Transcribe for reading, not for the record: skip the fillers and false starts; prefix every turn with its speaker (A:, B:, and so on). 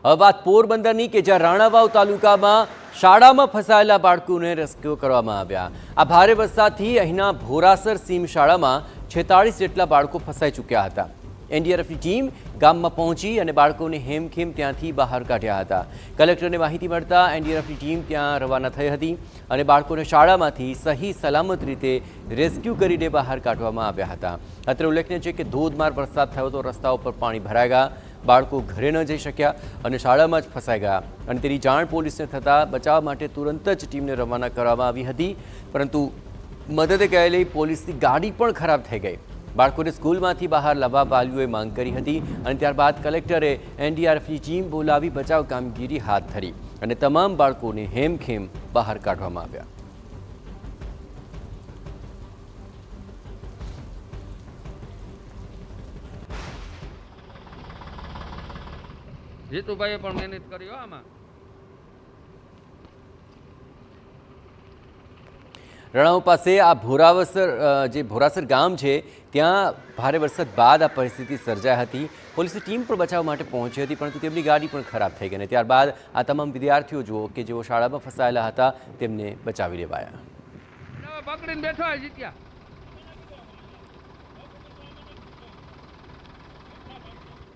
A: હવે વાત પોરબંદરની કે જ્યાં રાણાવાવ તાલુકામાં શાળામાં ફસાયેલા બાળકોને રેસ્ક્યુ કરવામાં આવ્યા। આ ભારે વરસાદથી અહીંના ભોરાસર સીમ શાળામાં 46 જેટલા બાળકો ફસાઈ ચૂક્યા હતા। એનડીઆરએફની ટીમ ગામમાં પહોંચી અને બાળકોને હેમખેમ ત્યાંથી બહાર કાઢ્યા હતા। કલેક્ટરને માહિતી મળતા એનડીઆરએફની ટીમ ત્યાં રવાના થઈ હતી અને બાળકોને શાળામાંથી સહી સલામત રીતે રેસ્ક્યુ કરીને બહાર કાઢવામાં આવ્યા હતા। અત્રે ઉલ્લેખનીય છે કે ધોધમાર વરસાદ થયો તો રસ્તાઓ પર પાણી ભરાઈ ગયા, બાળકો ઘરે ન જઈ શક્યા અને શાળામાં જ ફસાઈ ગયા અને તેની જાણ પોલીસને થતાં બચાવ માટે તુરંત જ ટીમને રવાના કરવામાં આવી હતી, પરંતુ મદદે ગયેલી પોલીસની ગાડી પણ ખરાબ થઈ ગઈ। બાળકોને સ્કૂલમાંથી બહાર લાવવા વાલીઓએ માંગ કરી હતી અને ત્યારબાદ કલેક્ટરે એનડીઆરએફની ટીમ બોલાવી બચાવ કામગીરી હાથ ધરી અને તમામ બાળકોને હેમખેમ બહાર કાઢવામાં આવ્યા।
B: જીતુભાઈએ પણ મહેનત કરી આમાં।
A: રણાવ પાસે આ ભોરાસર ગામ છે ત્યાં ભારે વરસાદ બાદ આ પરિસ્થિતિ સર્જાઈ હતી। પોલીસની ટીમ પણ બચાવ માટે પહોંચી હતી, પરંતુ તેમની ગાડી પણ ખરાબ થઈ ગઈ અને ત્યારબાદ આ તમામ વિદ્યાર્થીઓ જુઓ કે જેઓ શાળામાં ફસાયેલા હતા તેમને બચાવી લેવાયા।
B: પકડીને બેઠા જીત્યા।